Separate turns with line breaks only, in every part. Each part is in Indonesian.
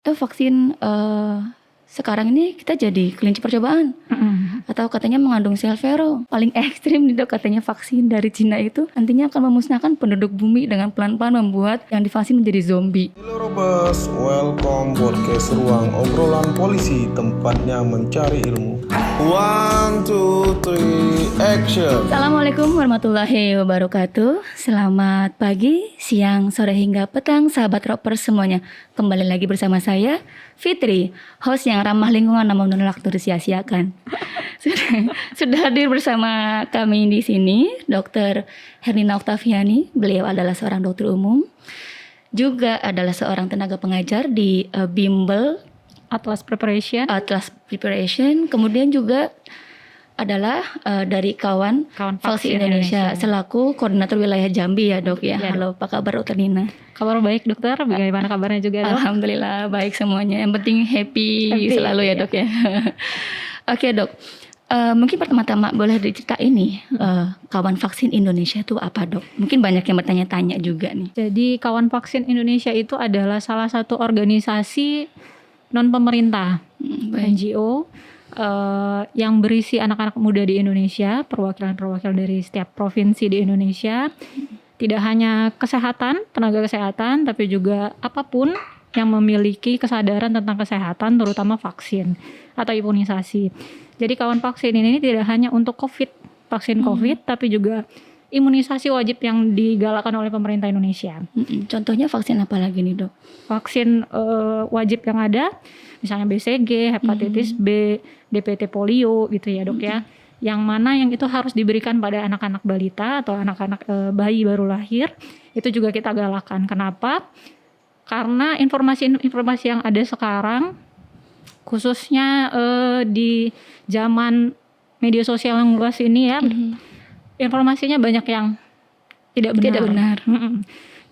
Vaksin, sekarang ini kita jadi kelinci percobaan. Atau katanya mengandung sel vero. Paling ekstrim nih Dok, katanya vaksin dari Cina itu nantinya akan memusnahkan penduduk bumi dengan pelan-pelan membuat yang divaksin menjadi zombie.
Halo Robers, welcome podcast Ruang Obrolan Polisi, tempatnya mencari ilmu. 1, 2, 3, action.
Assalamualaikum warahmatullahi wabarakatuh. Selamat pagi, siang, sore hingga petang sahabat Ropers semuanya. Kembali lagi bersama saya Fitri, host yang ramah lingkungan namun menolak untuk disia-siakan. Sudah hadir bersama kami di sini Dr. Herlina Oktaviani. Beliau adalah seorang dokter umum, juga adalah seorang tenaga pengajar di Bimbel
Atlas Preparation.
Kemudian juga adalah dari kawan Vaksin Indonesia selaku koordinator wilayah Jambi ya Dok ya. Halo, apa kabar Dokter Nina?
Kabar baik dokter, bagaimana kabarnya juga Dok?
Alhamdulillah baik semuanya. Yang penting happy selalu ya Dok ya. Oke Dok, mungkin pertama-tama boleh diceritain nih kawan Vaksin Indonesia itu apa Dok? Mungkin banyak yang bertanya-tanya juga nih.
Jadi kawan Vaksin Indonesia itu adalah salah satu organisasi non pemerintah, NGO yang berisi anak-anak muda di Indonesia, perwakilan-perwakilan dari setiap provinsi di Indonesia. Tidak hanya kesehatan, tenaga kesehatan, tapi juga apapun yang memiliki kesadaran tentang kesehatan, terutama vaksin atau imunisasi. Jadi kawan vaksin ini tidak hanya untuk vaksin COVID, tapi juga imunisasi wajib yang digalakkan oleh pemerintah Indonesia.
Contohnya vaksin apa lagi nih Dok?
Vaksin wajib yang ada, misalnya BCG, hepatitis B, DPT polio gitu ya Dok ya. Yang mana yang itu harus diberikan pada anak-anak balita atau anak-anak bayi baru lahir, itu juga kita galakkan. Kenapa? Karena informasi yang ada sekarang, khususnya di zaman media sosial yang luas ini ya, informasinya banyak yang tidak benar.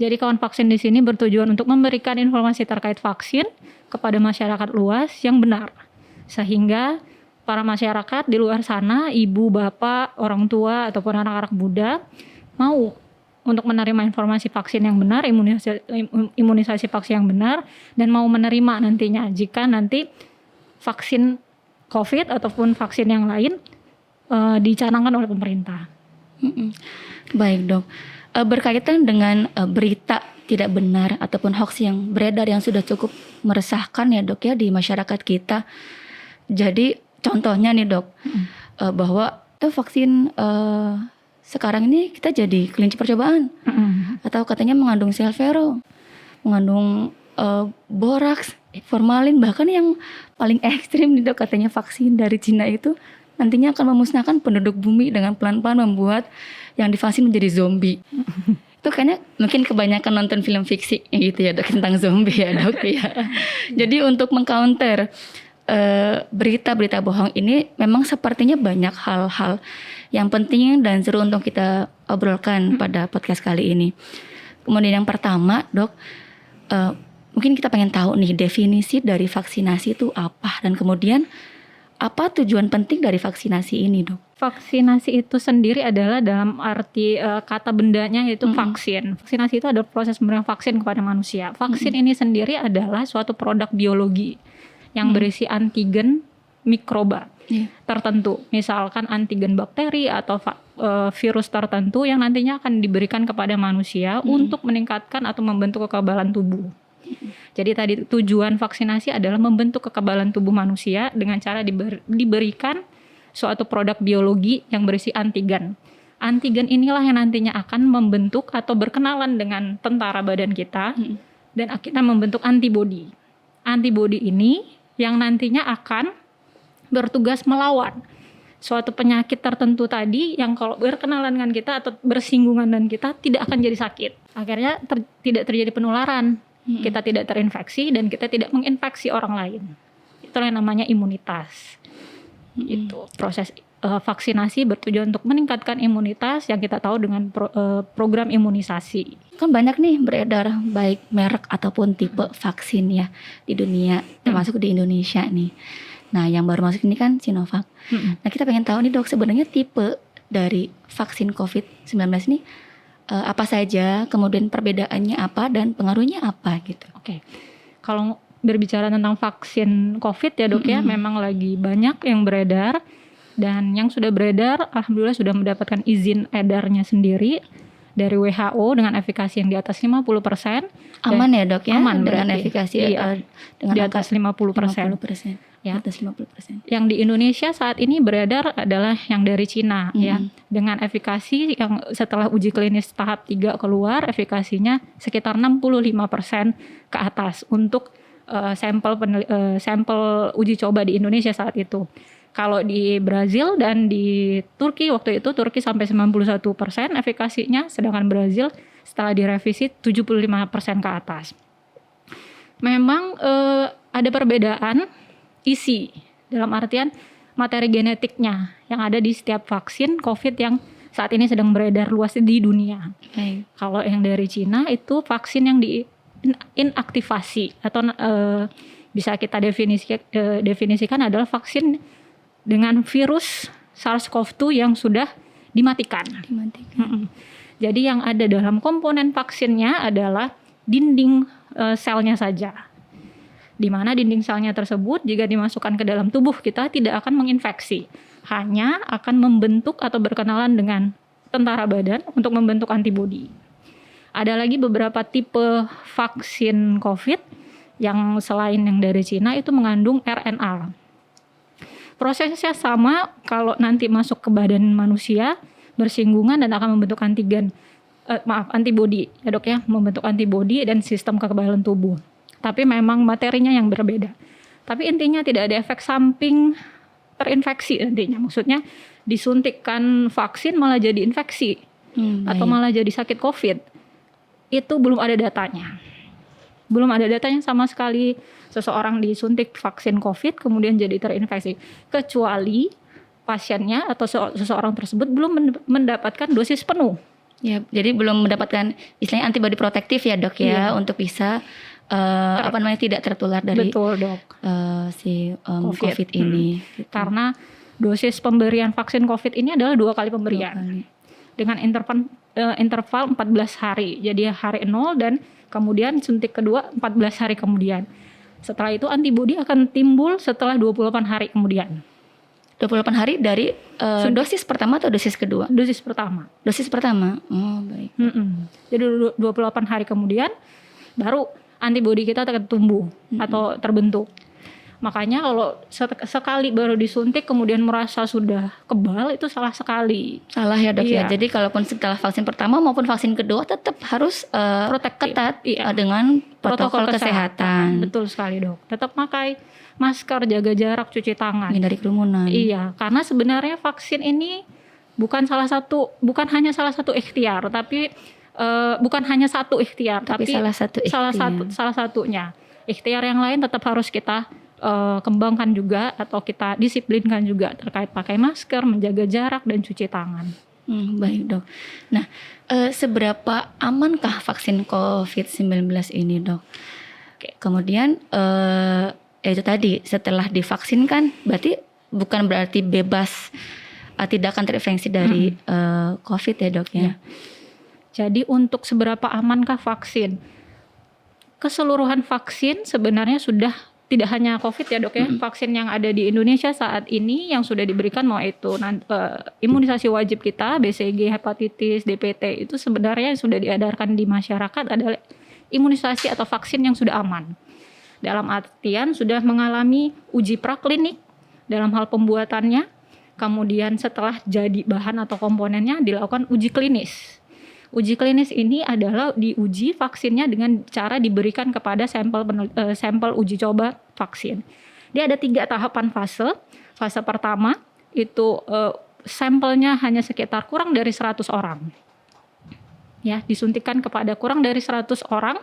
Jadi kawan vaksin di sini bertujuan untuk memberikan informasi terkait vaksin kepada masyarakat luas yang benar, sehingga para masyarakat di luar sana, ibu, bapak, orang tua ataupun anak-anak muda mau untuk menerima informasi vaksin yang benar, imunisasi vaksin yang benar, dan mau menerima nantinya jika nanti vaksin COVID ataupun vaksin yang lain dicanangkan oleh pemerintah.
Baik Dok, berkaitan dengan berita tidak benar ataupun hoax yang beredar yang sudah cukup meresahkan ya Dok ya di masyarakat kita. Jadi contohnya nih Dok, bahwa vaksin sekarang ini kita jadi kelinci percobaan. Atau katanya mengandung sel vero, mengandung boraks, formalin, bahkan yang paling ekstrim nih Dok, katanya vaksin dari Cina itu nantinya akan memusnahkan penduduk bumi dengan pelan-pelan membuat yang divaksin menjadi zombie. Itu kayaknya mungkin kebanyakan nonton film fiksi gitu ya Dok, tentang zombie ya Dok ya. Jadi untuk mengcounter berita-berita bohong ini memang sepertinya banyak hal-hal yang penting dan seru untuk kita obrolkan pada podcast kali ini. Kemudian yang pertama Dok, mungkin kita pengen tahu nih definisi dari vaksinasi itu apa, dan kemudian apa tujuan penting dari vaksinasi ini Dok?
Vaksinasi itu sendiri adalah dalam arti kata bendanya yaitu vaksin. Vaksinasi itu adalah proses pemberian vaksin kepada manusia. Vaksin ini sendiri adalah suatu produk biologi yang berisi antigen mikroba tertentu. Misalkan antigen bakteri atau virus tertentu yang nantinya akan diberikan kepada manusia untuk meningkatkan atau membentuk kekebalan tubuh. Jadi tadi tujuan vaksinasi adalah membentuk kekebalan tubuh manusia dengan cara diberikan suatu produk biologi yang berisi antigen. Antigen inilah yang nantinya akan membentuk atau berkenalan dengan tentara badan kita dan akhirnya membentuk antibodi. Antibodi ini yang nantinya akan bertugas melawan suatu penyakit tertentu tadi yang kalau berkenalan dengan kita atau bersinggungan dengan kita tidak akan jadi sakit. Akhirnya tidak terjadi penularan. Kita tidak terinfeksi dan kita tidak menginfeksi orang lain. Itulah yang namanya imunitas. Itu proses vaksinasi bertujuan untuk meningkatkan imunitas yang kita tahu dengan program imunisasi.
Kan banyak nih beredar baik merek ataupun tipe vaksin ya di dunia, termasuk di Indonesia nih. Nah yang baru masuk ini kan Sinovac. Nah kita pengen tahu nih Dok, sebenarnya tipe dari vaksin COVID-19 ini apa saja, kemudian perbedaannya apa dan pengaruhnya apa gitu.
Oke. Kalau berbicara tentang vaksin COVID ya dok ya, memang lagi banyak yang beredar, dan yang sudah beredar alhamdulillah sudah mendapatkan izin edarnya sendiri dari WHO dengan efikasi yang di atas 50%.
Aman ya dok ya?
Aman
Dengan
berarti.
efikasi
Iya,
dengan
di
angka
atas 50%.
50%.
Ya.
Di atas 50%.
Yang di Indonesia saat ini beredar adalah yang dari Cina ya, dengan efikasi yang setelah uji klinis tahap 3 keluar, efikasinya sekitar 65% ke atas untuk sampel uji coba di Indonesia saat itu. Kalau di Brazil dan di Turki waktu itu, Turki sampai 91% efikasinya, sedangkan Brazil setelah direvisi 75% ke atas. Memang ada perbedaan isi, dalam artian materi genetiknya yang ada di setiap vaksin COVID yang saat ini sedang beredar luas di dunia.
Baik.
Kalau yang dari Cina itu vaksin yang inaktivasi atau bisa kita definisikan adalah vaksin dengan virus SARS-CoV-2 yang sudah dimatikan. Jadi yang ada dalam komponen vaksinnya adalah dinding selnya saja. Di mana dinding selnya tersebut jika dimasukkan ke dalam tubuh kita tidak akan menginfeksi, hanya akan membentuk atau berkenalan dengan tentara badan untuk membentuk antibodi. Ada lagi beberapa tipe vaksin COVID yang selain yang dari Cina itu mengandung RNA. Prosesnya sama, kalau nanti masuk ke badan manusia bersinggungan dan akan membentuk antibodi ya dok ya, membentuk antibodi dan sistem kekebalan tubuh. Tapi memang materinya yang berbeda. Tapi intinya tidak ada efek samping terinfeksi nantinya. Maksudnya disuntikkan vaksin malah jadi infeksi atau malah jadi sakit COVID. Itu belum ada datanya. Belum ada datanya sama sekali seseorang disuntik vaksin COVID kemudian jadi terinfeksi. Kecuali pasiennya atau seseorang tersebut belum mendapatkan dosis penuh.
Ya, jadi belum mendapatkan istilahnya antibodi protektif ya dok ya, untuk bisa tidak tertular dari
Betul dok.
COVID ini. Gitu.
Karena dosis pemberian vaksin COVID ini adalah 2 kali pemberian.
2 kali.
Dengan interval 14 hari. Jadi hari 0 dan kemudian suntik kedua 14 hari kemudian. Setelah itu antibodi akan timbul setelah 28 hari kemudian.
28 hari dari dosis pertama atau dosis kedua?
Dosis pertama.
Dosis pertama. Oh, baik.
Jadi 28 hari kemudian baru antibodi kita akan tumbuh atau terbentuk. Makanya kalau sekali baru disuntik kemudian merasa sudah kebal, itu salah sekali.
Salah ya dok ya.
Iya.
Jadi kalaupun setelah vaksin pertama maupun vaksin kedua tetap harus ketat dengan protokol kesehatan.
Betul sekali dok. Tetap pakai masker, jaga jarak, cuci tangan.
Menghindari kerumunan.
Iya, karena sebenarnya vaksin ini bukan hanya salah satu ikhtiar, tapi bukan hanya satu ikhtiar, tapi
salah satu ikhtiar.
salah satunya. Ikhtiar yang lain tetap harus kita kembangkan juga atau kita disiplinkan juga terkait pakai masker, menjaga jarak dan cuci tangan.
Baik dok. Nah, seberapa amankah vaksin COVID-19 ini dok? Oke. Kemudian itu tadi setelah divaksin kan berarti bukan berarti bebas tidak akan terinfeksi dari COVID ya dok ya.
Jadi untuk seberapa amankah vaksin? Keseluruhan vaksin sebenarnya sudah tidak hanya COVID ya dok ya, vaksin yang ada di Indonesia saat ini yang sudah diberikan mau itu imunisasi wajib kita, BCG, hepatitis, DPT itu sebenarnya yang sudah diedarkan di masyarakat adalah imunisasi atau vaksin yang sudah aman. Dalam artian sudah mengalami uji praklinik dalam hal pembuatannya, kemudian setelah jadi bahan atau komponennya dilakukan uji klinis. Uji klinis ini adalah diuji vaksinnya dengan cara diberikan kepada sampel uji coba vaksin. Dia ada 3 tahapan fase. Fase pertama itu sampelnya hanya sekitar kurang dari 100 orang. Ya, disuntikan kepada kurang dari 100 orang,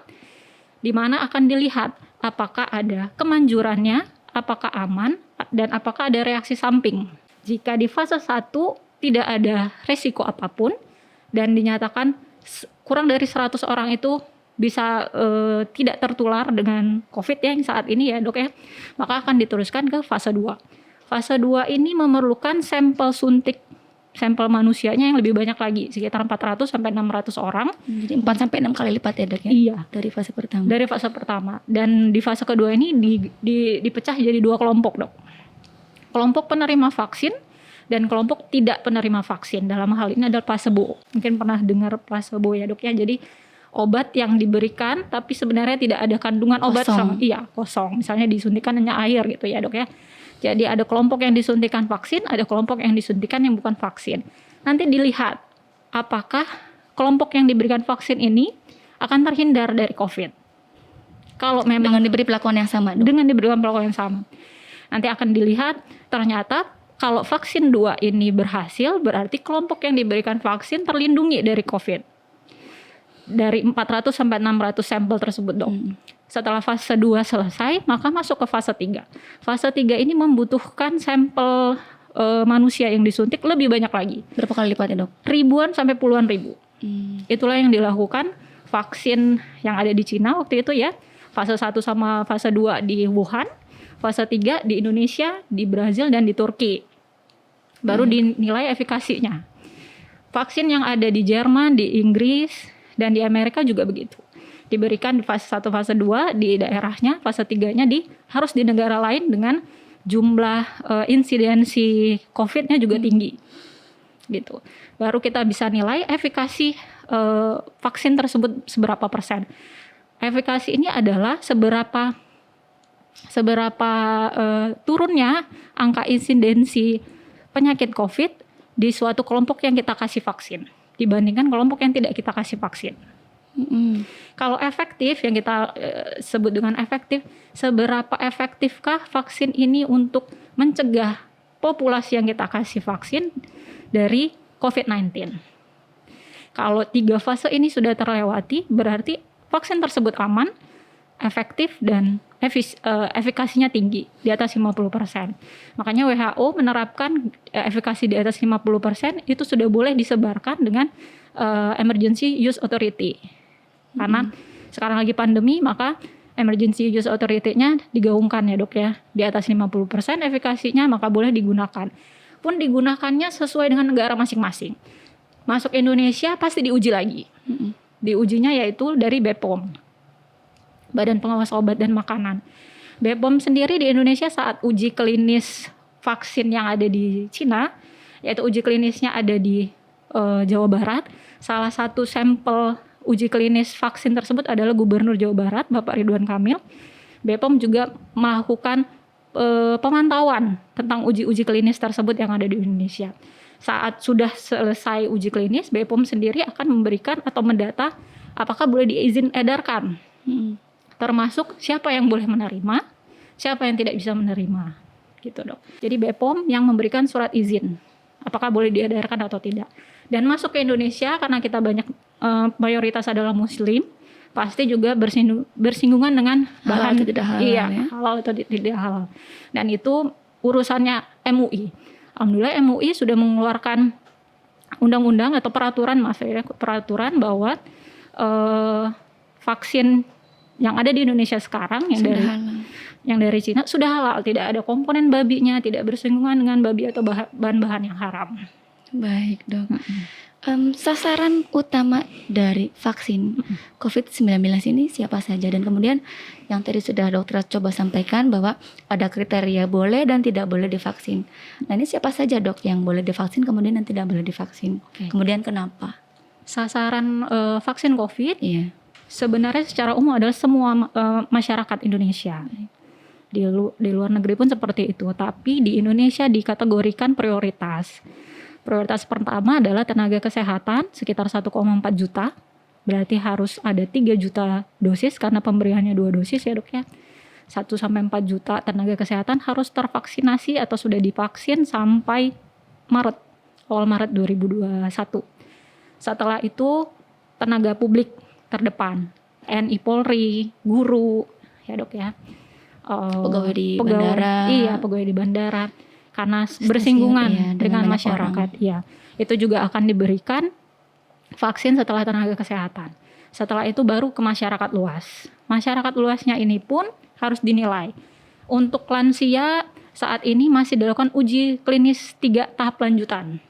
di mana akan dilihat apakah ada kemanjurannya, apakah aman, dan apakah ada reaksi samping. Jika di fase 1 tidak ada resiko apapun, dan dinyatakan kurang dari 100 orang itu bisa tidak tertular dengan COVID yang saat ini ya dok ya, maka akan diteruskan ke fase 2. Fase 2 ini memerlukan sampel suntik sampel manusianya yang lebih banyak lagi, sekitar 400 sampai 600 orang.
Jadi 4 sampai 6 kali lipat ya, Dok ya?
Iya,
Dari fase pertama.
dari fase pertama. Dan di fase kedua ini dipecah jadi 2 kelompok, Dok. Kelompok penerima vaksin dan kelompok tidak penerima vaksin. Dalam hal ini adalah placebo. Mungkin pernah dengar placebo ya, Dok ya. Jadi obat yang diberikan tapi sebenarnya tidak ada kandungan obat
Kosong.
kosong. Misalnya disuntikan hanya air gitu ya, Dok ya. Jadi ada kelompok yang disuntikan vaksin, ada kelompok yang disuntikan yang bukan vaksin. Nanti dilihat apakah kelompok yang diberikan vaksin ini akan terhindar dari COVID. Kalau memang
Dengan diberi perlakuan yang sama, Dok?
dengan diberikan perlakuan yang sama. Nanti akan dilihat ternyata kalau vaksin 2 ini berhasil, berarti kelompok yang diberikan vaksin terlindungi dari COVID. Dari 400 sampai 600 sampel tersebut, Dok. Setelah fase 2 selesai, maka masuk ke fase 3. Fase 3 ini membutuhkan sampel manusia yang disuntik lebih banyak lagi.
Berapa kali lipat ya, Dok?
Ribuan sampai puluhan ribu. Itulah yang dilakukan vaksin yang ada di Cina waktu itu ya. Fase 1 sama fase 2 di Wuhan, fase 3 di Indonesia, di Brazil dan di Turki. Baru dinilai efikasinya. Vaksin yang ada di Jerman, di Inggris, dan di Amerika juga begitu. Diberikan di fase 1, fase 2 di daerahnya, fase 3-nya harus di negara lain dengan jumlah insidensi COVID-nya juga tinggi. Gitu. Baru kita bisa nilai efikasi vaksin tersebut seberapa persen. Efikasi ini adalah seberapa turunnya angka insidensi penyakit COVID di suatu kelompok yang kita kasih vaksin dibandingkan kelompok yang tidak kita kasih vaksin. Kalau efektif, yang kita sebut dengan efektif, seberapa efektifkah vaksin ini untuk mencegah populasi yang kita kasih vaksin dari COVID-19? Kalau 3 fase ini sudah terlewati, berarti vaksin tersebut aman, efektif, dan efikasinya tinggi, di atas 50%. Makanya WHO menerapkan efikasi di atas 50% itu sudah boleh disebarkan dengan emergency use authority. Karena sekarang lagi pandemi, maka emergency use authority-nya digaungkan ya, Dok ya. Di atas 50% efikasinya maka boleh digunakan. Pun digunakannya sesuai dengan negara masing-masing. Masuk Indonesia pasti diuji lagi. Diujinya yaitu dari BPOM, Badan Pengawas Obat dan Makanan. BPOM sendiri di Indonesia saat uji klinis vaksin yang ada di Cina, yaitu uji klinisnya ada di Jawa Barat. Salah satu sampel uji klinis vaksin tersebut adalah Gubernur Jawa Barat, Bapak Ridwan Kamil. BPOM juga melakukan pemantauan tentang uji klinis tersebut yang ada di Indonesia. Saat sudah selesai uji klinis, BPOM sendiri akan memberikan atau mendata apakah boleh diizin edarkan. Termasuk siapa yang boleh menerima, siapa yang tidak bisa menerima, gitu, Dok. Jadi BPOM yang memberikan surat izin, apakah boleh diedarkan atau tidak. Dan masuk ke Indonesia karena kita banyak mayoritas adalah Muslim, pasti juga bersinggungan dengan
Halal
bahan
atau tidak halal,
iya,
ya?
halal atau tidak halal. Dan itu urusannya MUI. Alhamdulillah MUI sudah mengeluarkan undang-undang atau peraturan bahwa vaksin yang ada di Indonesia sekarang yang dari Cina sudah halal, tidak ada komponen babinya, tidak bersinggungan dengan babi atau bahan-bahan yang haram.
Baik, Dok. Sasaran utama dari vaksin COVID-19 ini siapa saja? Dan kemudian yang tadi sudah dokter coba sampaikan bahwa ada kriteria boleh dan tidak boleh divaksin. Nah, ini siapa saja, Dok, yang boleh divaksin kemudian yang tidak boleh divaksin? Kemudian kenapa?
Sasaran vaksin COVID
Iya.
sebenarnya secara umum adalah semua masyarakat Indonesia. Di luar negeri pun seperti itu, tapi di Indonesia dikategorikan prioritas. Prioritas pertama adalah tenaga kesehatan sekitar 1,4 juta. Berarti harus ada 3 juta dosis karena pemberiannya 2 dosis ya, Dok ya. 1-4 juta tenaga kesehatan harus tervaksinasi atau sudah divaksin sampai awal Maret 2021. Setelah itu tenaga publik terdepan, TNI, Polri, guru, ya, Dok ya.
Pegawai di bandara.
Iya, pegawai di bandara. Karena bersinggungan
iya,
dengan
banyak
masyarakat,
orang.
ya. Itu juga akan diberikan vaksin setelah tenaga kesehatan. Setelah itu baru ke masyarakat luas. Masyarakat luasnya ini pun harus dinilai. Untuk lansia saat ini masih dilakukan uji klinis 3 tahap lanjutan.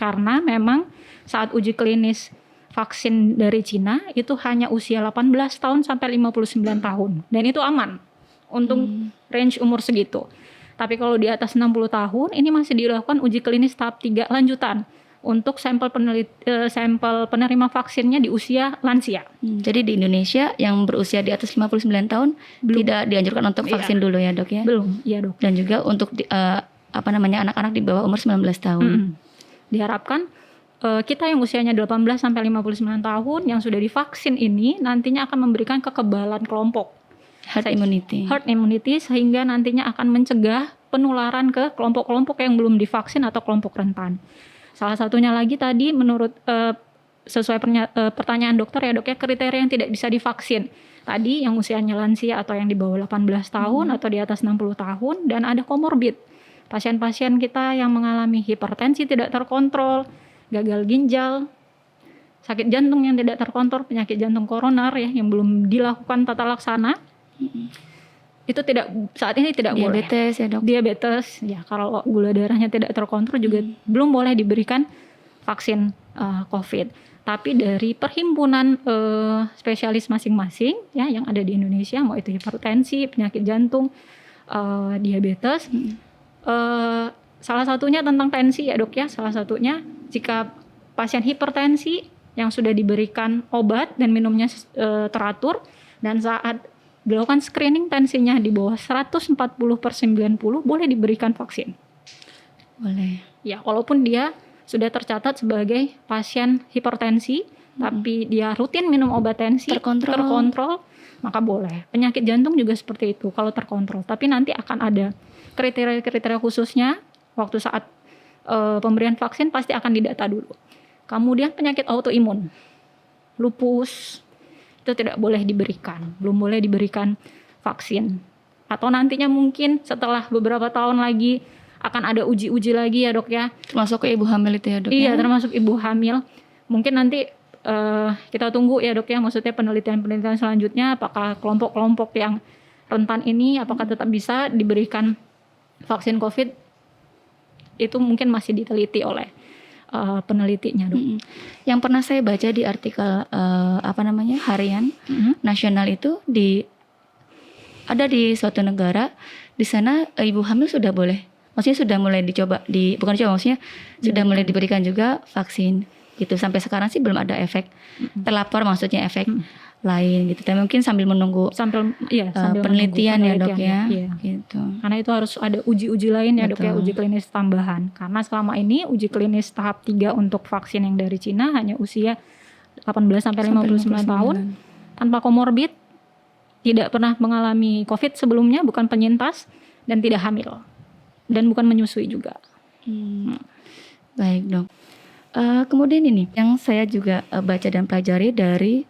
Karena memang saat uji klinis vaksin dari Cina itu hanya usia 18 tahun sampai 59 tahun. Dan itu aman untuk range umur segitu. Tapi kalau di atas 60 tahun ini masih dilakukan uji klinis tahap 3 lanjutan untuk sampel penerima vaksinnya di usia lansia.
Jadi di Indonesia yang berusia di atas 59 tahun tidak dianjurkan untuk vaksin dulu ya dok ya?
Belum, iya dok.
Dan juga untuk anak-anak di bawah umur 19 tahun.
Diharapkan kita yang usianya 18 sampai 59 tahun yang sudah divaksin ini nantinya akan memberikan kekebalan kelompok.
Herd immunity
Sehingga nantinya akan mencegah penularan ke kelompok-kelompok yang belum divaksin atau kelompok rentan. Salah satunya lagi tadi menurut sesuai pertanyaan dokter ya dok ya, kriteria yang tidak bisa divaksin. Tadi yang usianya lansia atau yang di bawah 18 tahun atau di atas 60 tahun dan ada komorbid. Pasien-pasien kita yang mengalami hipertensi tidak terkontrol, gagal ginjal, sakit jantung yang tidak terkontrol, penyakit jantung koroner ya yang belum dilakukan tata laksana. Itu saat ini tidak boleh.
Diabetes ya dok?
Diabetes, ya kalau gula darahnya tidak terkontrol juga belum boleh diberikan vaksin COVID. Tapi dari perhimpunan spesialis masing-masing ya yang ada di Indonesia, mau itu hipertensi, penyakit jantung, diabetes, salah satunya tentang tensi ya dok ya. Salah satunya jika pasien hipertensi yang sudah diberikan obat dan minumnya teratur dan saat dilakukan screening tensinya di bawah 140/90 boleh diberikan vaksin.
Boleh.
Ya, walaupun dia sudah tercatat sebagai pasien hipertensi, tapi dia rutin minum obat tensi, terkontrol, maka boleh. Penyakit jantung juga seperti itu kalau terkontrol. Tapi nanti akan ada kriteria-kriteria khususnya waktu saat pemberian vaksin pasti akan didata dulu. Kemudian penyakit autoimun, lupus, itu tidak boleh diberikan, belum boleh diberikan vaksin. Atau nantinya mungkin setelah beberapa tahun lagi akan ada uji-uji lagi ya dok ya. Termasuk ke ibu hamil itu ya dok? Iya, termasuk ibu hamil. Mungkin nanti kita tunggu ya dok ya, maksudnya penelitian-penelitian selanjutnya apakah kelompok-kelompok yang rentan ini apakah tetap bisa diberikan vaksin COVID, itu mungkin masih diteliti oleh penelitinya dok.
Yang pernah saya baca di artikel harian nasional itu ada di suatu negara di sana ibu hamil sudah boleh, maksudnya sudah mulai sudah mulai diberikan juga vaksin gitu. Sampai sekarang sih belum ada efek terlapor, maksudnya efek lain gitu. Tapi mungkin sambil menunggu penelitian ya dok ya. Gitu. Karena itu harus ada uji-uji lain ya dok ya, uji klinis tambahan. Karena selama ini uji klinis tahap 3 untuk vaksin yang dari Cina hanya usia 18 sampai 59 tahun tanpa komorbid, tidak pernah mengalami COVID sebelumnya, bukan penyintas dan tidak hamil dan bukan menyusui juga. Baik dok. Kemudian ini yang saya juga baca dan pelajari dari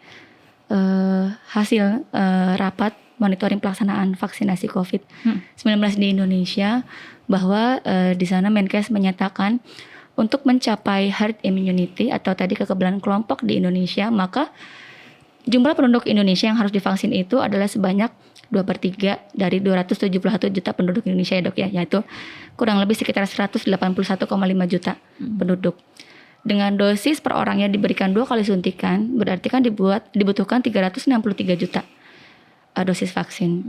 hasil rapat monitoring pelaksanaan vaksinasi COVID-19 di Indonesia, bahwa di sana Menkes menyatakan untuk mencapai herd immunity atau tadi kekebalan kelompok di Indonesia, maka jumlah penduduk Indonesia yang harus divaksin itu adalah sebanyak 2/3 dari 271 juta penduduk Indonesia ya dok ya, yaitu kurang lebih sekitar 181,5 juta penduduk. Dengan dosis per orangnya diberikan 2 kali suntikan, berarti kan dibutuhkan 363 juta dosis vaksin.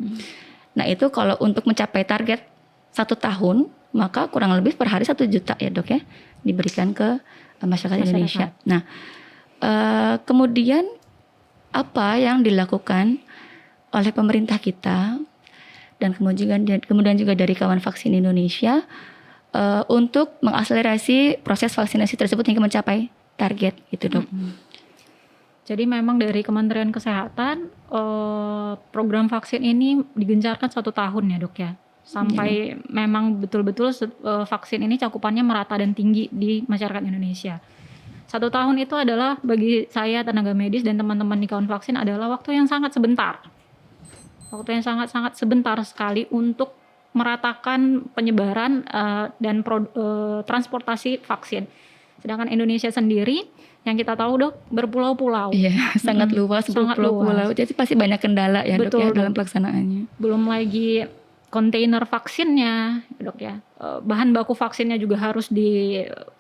Nah itu kalau untuk mencapai target 1 tahun, maka kurang lebih per hari 1 juta ya dok ya, diberikan ke masyarakat Indonesia. Nah kemudian apa yang dilakukan oleh pemerintah kita dan kemudian juga dari kawan vaksin Indonesia untuk mengakselerasi proses vaksinasi tersebut hingga mencapai target gitu dok.
Jadi memang dari Kementerian Kesehatan program vaksin ini digencarkan 1 tahun ya dok ya, sampai memang betul-betul vaksin ini cakupannya merata dan tinggi di masyarakat Indonesia. 1 tahun itu adalah bagi saya tenaga medis dan teman-teman di kawan vaksin adalah waktu yang sangat sebentar. Waktu yang sangat-sangat sebentar sekali untuk meratakan penyebaran dan transportasi vaksin. Sedangkan Indonesia sendiri yang kita tahu dok berpulau-pulau.
Iya, sangat luas, berpulau-pulau. Jadi pasti banyak kendala ya dok ya dalam pelaksanaannya.
Belum lagi kontainer vaksinnya, dok ya. Bahan baku vaksinnya juga harus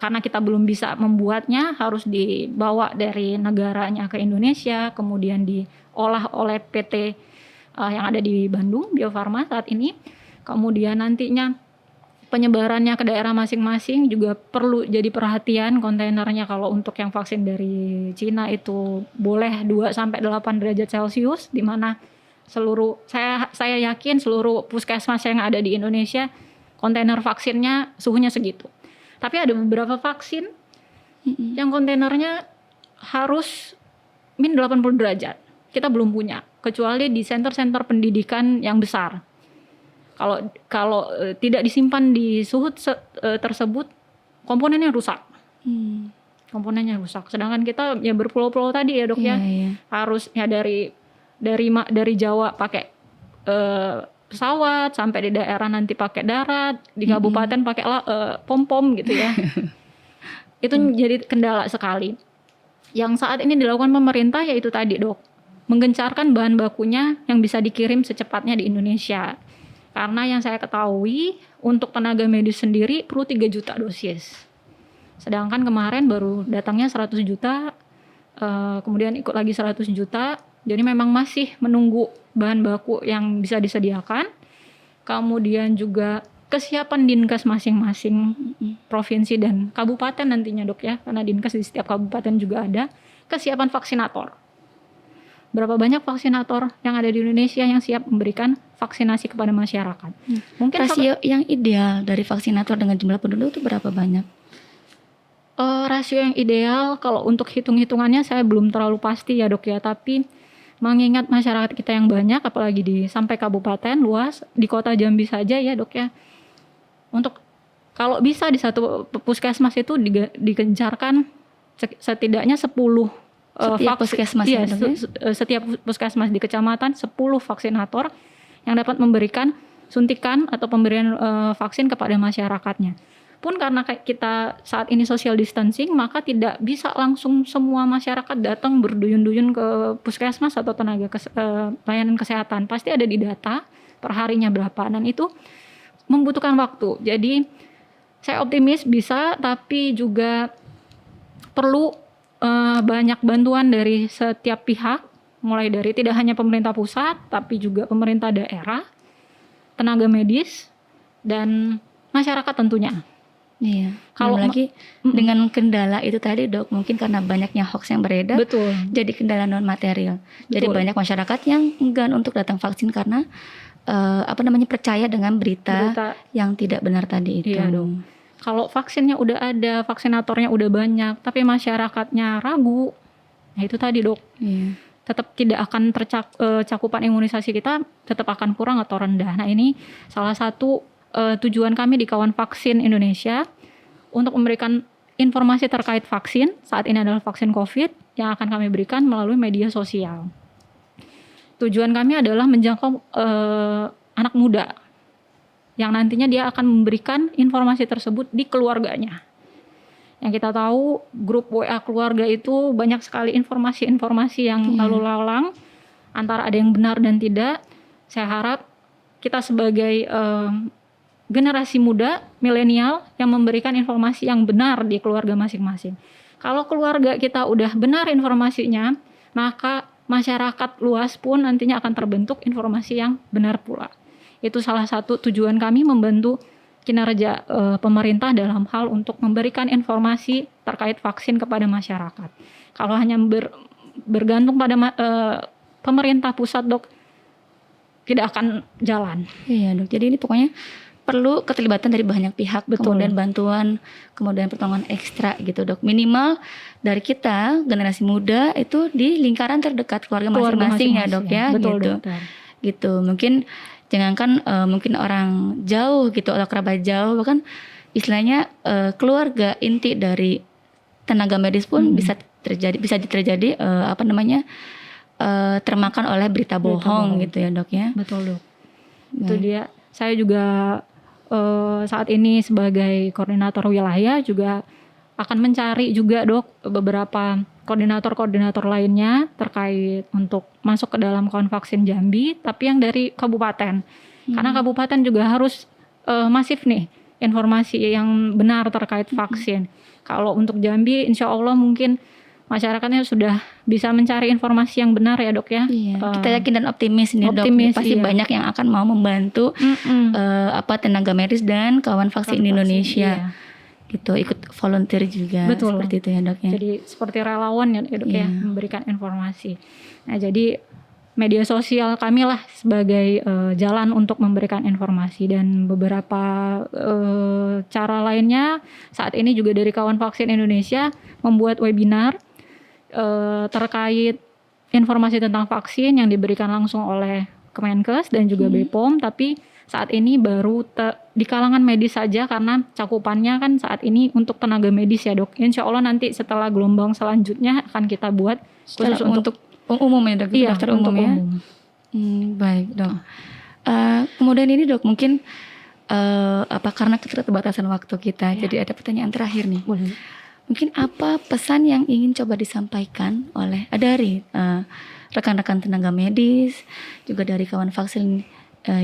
karena kita belum bisa membuatnya, harus dibawa dari negaranya ke Indonesia, kemudian diolah oleh PT yang ada di Bandung, Bio Farma saat ini. Kemudian nantinya penyebarannya ke daerah masing-masing juga perlu jadi perhatian kontainernya. Kalau untuk yang vaksin dari Cina itu boleh 2-8 derajat Celcius, di mana saya yakin seluruh puskesmas yang ada di Indonesia kontainer vaksinnya suhunya segitu. Tapi ada beberapa vaksin yang kontainernya harus min 80 derajat. Kita belum punya, kecuali di center-center pendidikan yang besar. Kalau tidak disimpan di suhu tersebut, komponennya rusak. Komponennya rusak. Sedangkan kita ya berpulau-pulau tadi ya, dok, ya. Harus ya dari Jawa pakai pesawat, sampai di daerah nanti pakai darat, di kabupaten pakai pom-pom gitu ya. Itu jadi kendala sekali. Yang saat ini dilakukan pemerintah yaitu tadi, dok, menggencarkan bahan bakunya yang bisa dikirim secepatnya di Indonesia. Karena yang saya ketahui untuk tenaga medis sendiri perlu 3 juta dosis. Sedangkan kemarin baru datangnya 100 juta, kemudian ikut lagi 100 juta. Jadi memang masih menunggu bahan baku yang bisa disediakan. Kemudian juga kesiapan Dinkes masing-masing provinsi dan kabupaten nantinya, dok ya. Karena Dinkes di setiap kabupaten juga ada. Kesiapan vaksinator. Berapa banyak vaksinator yang ada di Indonesia yang siap memberikan vaksinasi kepada masyarakat. Mungkin
rasio yang ideal dari vaksinator dengan jumlah penduduk itu berapa banyak?
Rasio yang ideal kalau untuk hitung-hitungannya saya belum terlalu pasti ya, dok ya. Tapi mengingat masyarakat kita yang banyak, apalagi sampai kabupaten luas, di kota Jambi saja ya, dok ya. Untuk kalau bisa di satu puskesmas itu digencarkan setidaknya 10
setiap puskesmas,
ya, setiap puskesmas di kecamatan 10 vaksinator yang dapat memberikan suntikan atau pemberian vaksin kepada masyarakatnya. Pun karena kita saat ini social distancing, maka tidak bisa langsung semua masyarakat datang berduyun-duyun ke puskesmas atau tenaga layanan kesehatan. Pasti ada di data perharinya berapa, dan itu membutuhkan waktu. Jadi saya optimis bisa, tapi juga perlu banyak bantuan dari setiap pihak, mulai dari tidak hanya pemerintah pusat, tapi juga pemerintah daerah, tenaga medis, dan masyarakat tentunya.
Iya. Kalau lagi dengan kendala itu tadi, dok, mungkin karena banyaknya hoax yang beredar,
betul,
jadi kendala non material. Jadi banyak masyarakat yang enggan untuk datang vaksin karena percaya dengan berita yang tidak benar tadi itu.
Iya, dong. Kalau vaksinnya udah ada, vaksinatornya udah banyak, tapi masyarakatnya ragu, nah itu tadi, dok.
Iya.
Tetap tidak akan cakupan imunisasi kita tetap akan kurang atau rendah. Nah ini salah satu tujuan kami di Kawan Vaksin Indonesia untuk memberikan informasi terkait vaksin. Saat ini adalah vaksin COVID yang akan kami berikan melalui media sosial. Tujuan kami adalah menjangkau anak muda yang nantinya dia akan memberikan informasi tersebut di keluarganya. Yang kita tahu grup WA keluarga itu banyak sekali informasi-informasi yang lalu lalang, antara ada yang benar dan tidak. Saya harap kita sebagai generasi muda, milenial yang memberikan informasi yang benar di keluarga masing-masing. Kalau keluarga kita udah benar informasinya, maka masyarakat luas pun nantinya akan terbentuk informasi yang benar pula. Itu salah satu tujuan kami membantu kinerja pemerintah dalam hal untuk memberikan informasi terkait vaksin kepada masyarakat. Kalau hanya bergantung pada pemerintah pusat, dok, tidak akan jalan.
Iya, dok. Jadi ini pokoknya perlu keterlibatan dari banyak pihak, kemudian bantuan, kemudian pertolongan ekstra gitu, dok. Minimal dari kita generasi muda itu di lingkaran terdekat keluarga masing-masing ya, dok ya.
Betul,
gitu.
dokter.
Gitu. Mungkin jangankan mungkin orang jauh gitu atau kerabat jauh, bahkan istilahnya keluarga inti dari tenaga medis pun bisa terjadi termakan oleh berita bohong gitu ya, dok ya.
Betul, dok. Itu dia. Saya juga saat ini sebagai koordinator wilayah juga akan mencari juga, dok, beberapa koordinator-koordinator lainnya terkait untuk masuk ke dalam Kawan Vaksin Jambi, tapi yang dari kabupaten. Karena kabupaten juga harus masif nih informasi yang benar terkait vaksin. Kalau untuk Jambi, insya Allah mungkin masyarakatnya sudah bisa mencari informasi yang benar ya dok ya.
Iya, kita yakin dan optimis nih dok.
Optimis,
Pasti
iya.
banyak yang akan mau membantu tenaga medis dan kawan vaksin di Indonesia.
Iya.
Gitu, ikut volunteer juga.
Betul.
Seperti itu ya dok ya.
Jadi seperti relawan ya dok ya, memberikan informasi. Nah jadi media sosial kami lah sebagai jalan untuk memberikan informasi, dan beberapa cara lainnya saat ini juga dari kawan vaksin Indonesia membuat webinar terkait informasi tentang vaksin yang diberikan langsung oleh Kemenkes dan juga BPOM, tapi saat ini baru di kalangan medis saja karena cakupannya kan saat ini untuk tenaga medis ya dok. Insya Allah nanti setelah gelombang selanjutnya akan kita buat khusus untuk
umum ya dok,
iya,
daftar
untuk
umum ya. Baik dok. Kemudian ini dok mungkin karena keterbatasan waktu kita, jadi ada pertanyaan terakhir nih.
Boleh.
Mungkin apa pesan yang ingin coba disampaikan oleh dari rekan-rekan tenaga medis, juga dari kawan vaksin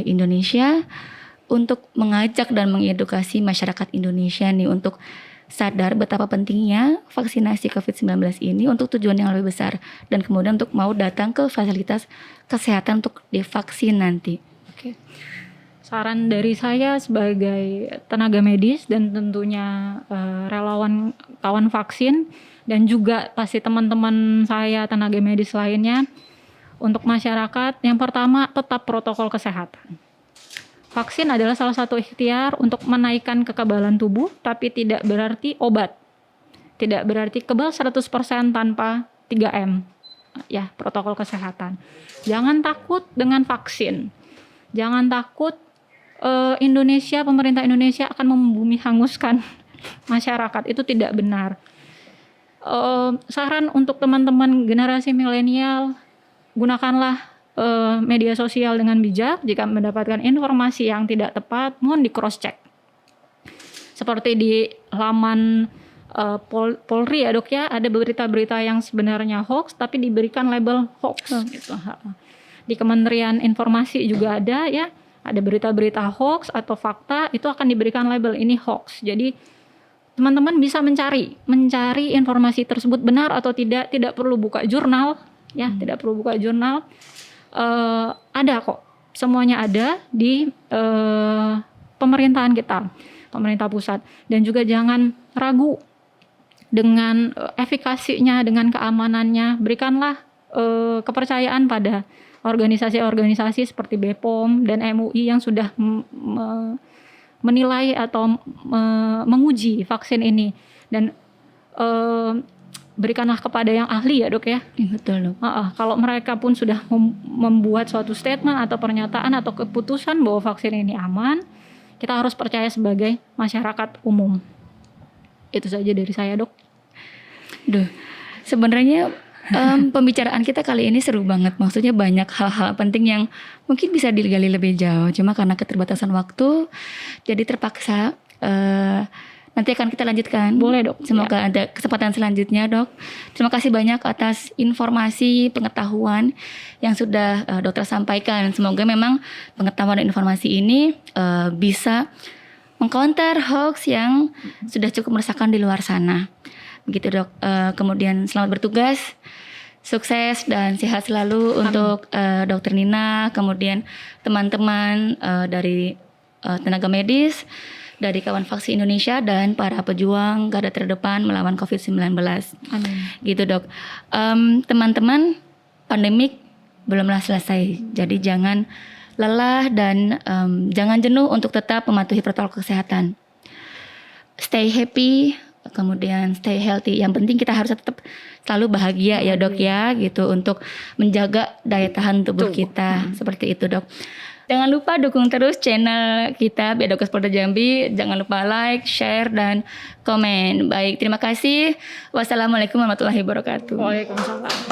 Indonesia untuk mengajak dan mengedukasi masyarakat Indonesia nih untuk sadar betapa pentingnya vaksinasi COVID-19 ini untuk tujuan yang lebih besar, dan kemudian untuk mau datang ke fasilitas kesehatan untuk divaksin nanti.
Oke. Saran dari saya sebagai tenaga medis dan tentunya relawan kawan vaksin, dan juga pasti teman-teman saya tenaga medis lainnya, untuk masyarakat yang pertama tetap protokol kesehatan. Vaksin adalah salah satu ikhtiar untuk menaikkan kekebalan tubuh, tapi tidak berarti obat. Tidak berarti kebal 100% tanpa 3M. Ya, protokol kesehatan. Jangan takut dengan vaksin. Jangan takut pemerintah Indonesia akan membumi hanguskan masyarakat. Itu tidak benar. Saran untuk teman-teman generasi milenial, gunakanlah media sosial dengan bijak. Jika mendapatkan informasi yang tidak tepat, mohon di cross check. Seperti di laman Polri ya dok ya, ada berita-berita yang sebenarnya hoax tapi diberikan label hoax gitu. Di Kementerian Informasi juga ada ya, ada berita-berita hoax atau fakta itu akan diberikan label ini hoax. Jadi teman-teman bisa mencari informasi tersebut benar atau tidak perlu buka jurnal ya, tidak perlu buka jurnal. Ada kok, semuanya ada di pemerintahan kita, pemerintah pusat, dan juga jangan ragu dengan efikasinya, dengan keamanannya. Berikanlah kepercayaan pada organisasi-organisasi seperti BPOM dan MUI yang sudah menilai atau menguji vaksin ini, dan berikanlah kepada yang ahli ya dok ya.
Betul dok.
Kalau mereka pun sudah membuat suatu statement atau pernyataan atau keputusan bahwa vaksin ini aman, kita harus percaya sebagai masyarakat umum. Itu saja dari saya dok.
Sebenarnya pembicaraan kita kali ini seru banget. Maksudnya banyak hal-hal penting yang mungkin bisa digali lebih jauh. Cuma karena keterbatasan waktu, jadi terpaksa nanti akan kita lanjutkan.
Boleh dok.
Semoga ada kesempatan selanjutnya dok. Terima kasih banyak atas informasi, pengetahuan yang sudah dokter sampaikan. Semoga memang pengetahuan dan informasi ini bisa mengcounter hoax yang sudah cukup meresahkan di luar sana. Begitu dok. Kemudian selamat bertugas, sukses dan sehat selalu. Amin. Untuk dokter Nina, kemudian teman-teman dari tenaga medis, dari kawan vaksin Indonesia, dan para pejuang garda terdepan melawan COVID-19.
Amin.
Gitu dok. Teman-teman, pandemik belumlah selesai. Jadi jangan lelah dan jangan jenuh untuk tetap mematuhi protokol kesehatan. Stay happy, kemudian stay healthy. Yang penting kita harus tetap selalu bahagia ya dok ya, gitu, untuk menjaga daya tahan tubuh kita. Seperti itu dok. Jangan lupa dukung terus channel kita Biadokes Polda Jambi. Jangan lupa like, share, dan komen. Baik, terima kasih. Wassalamualaikum warahmatullahi wabarakatuh.
Waalaikumsalam.